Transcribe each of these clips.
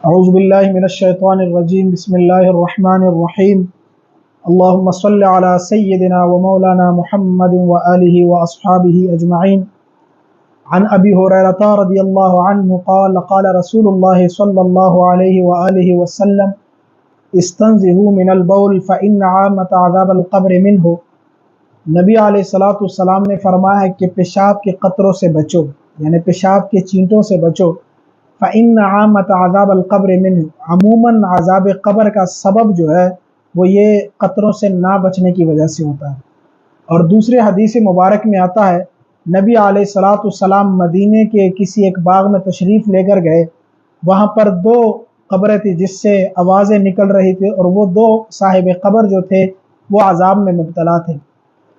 اعوذ باللہ من الشیطان الرجیم بسم اللہ الرحمن الرحیم اللہم صل علی سیدنا و مولانا محمد و آلہ و اصحابہ اجمعین عن ابی ہریرہ رضی اللہ عنہ قال قال رسول اللہ صلی اللہ علیہ وآلہ وسلم استنزہوا من البول فإن عامۃ عذاب القبر منہ۔ نبی علیہ السلام نے فرمایا کہ پیشاب کے قطروں سے بچو، یعنی پیشاب کے چینٹوں سے بچو۔ فَإِنَّ عَامَّةَ عَذَابَ الْقَبْرِ مِنْهُ، عموماً عذاب قبر کا سبب جو ہے وہ یہ قطروں سے نہ بچنے کی وجہ سے ہوتا ہے۔ اور دوسرے حدیث مبارک میں آتا ہے نبی علیہ السلام مدینے کے کسی ایک باغ میں تشریف لے کر گئے، وہاں پر دو قبریں تھیں جس سے آوازیں نکل رہی تھی، اور وہ دو صاحب قبر جو تھے وہ عذاب میں مبتلا تھے۔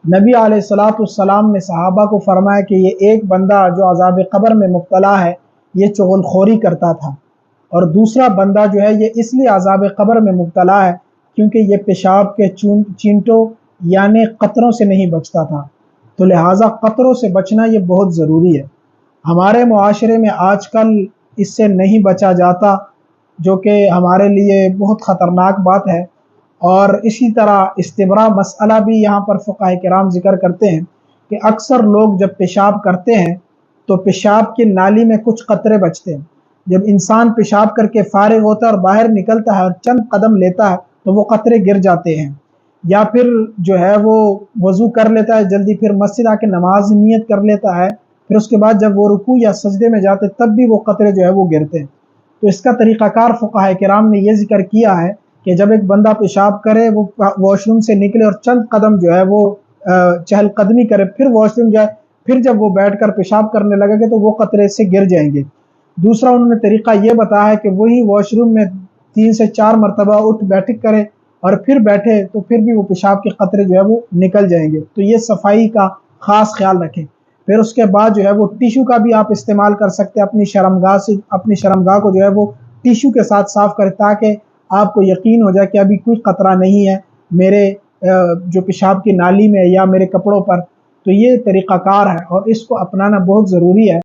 نبی علیہ السلام نے صحابہ کو فرمایا کہ یہ ایک بندہ جو عذاب قبر میں مبتلا ہے یہ چغل خوری کرتا تھا، اور دوسرا بندہ جو ہے یہ اس لیے عذاب قبر میں مبتلا ہے کیونکہ یہ پیشاب کے چینٹوں یعنی قطروں سے نہیں بچتا تھا۔ تو لہٰذا قطروں سے بچنا یہ بہت ضروری ہے۔ ہمارے معاشرے میں آج کل اس سے نہیں بچا جاتا، جو کہ ہمارے لیے بہت خطرناک بات ہے۔ اور اسی طرح استبراء مسئلہ بھی یہاں پر فقہاء کرام ذکر کرتے ہیں کہ اکثر لوگ جب پیشاب کرتے ہیں تو پیشاب کی نالی میں کچھ قطرے بچتے ہیں۔ جب انسان پیشاب کر کے فارغ ہوتا ہے اور باہر نکلتا ہے اور چند قدم لیتا ہے تو وہ قطرے گر جاتے ہیں، یا پھر جو ہے وہ وضو کر لیتا ہے جلدی، پھر مسجد آ کے نماز نیت کر لیتا ہے، پھر اس کے بعد جب وہ رکوع یا سجدے میں جاتے تب بھی وہ قطرے جو ہے وہ گرتے ہیں۔ تو اس کا طریقہ کار فقہاء کرام نے یہ ذکر کیا ہے کہ جب ایک بندہ پیشاب کرے، وہ واش روم سے نکلے اور چند قدم جو ہے وہ چہل قدمی کرے، پھر واش روم جائے، پھر جب وہ بیٹھ کر پیشاب کرنے لگے گے تو وہ قطرے سے گر جائیں گے۔ دوسرا انہوں نے طریقہ یہ بتایا ہے کہ وہی واش روم میں 3 سے 4 مرتبہ اٹھ بیٹھ کرے اور پھر بیٹھے تو پھر بھی وہ پیشاب کے قطرے جو ہے وہ نکل جائیں گے۔ تو یہ صفائی کا خاص خیال رکھیں۔ پھر اس کے بعد جو ہے وہ ٹیشو کا بھی آپ استعمال کر سکتے ہیں، اپنی شرمگاہ کو جو ہے وہ ٹیشو کے ساتھ صاف کریں تاکہ آپ کو یقین ہو جائے کہ ابھی کوئی قطرہ نہیں ہے میرے جو پیشاب کی نالی میں یا میرے کپڑوں پر۔ تو یہ طریقہ کار ہے اور اس کو اپنانا بہت ضروری ہے۔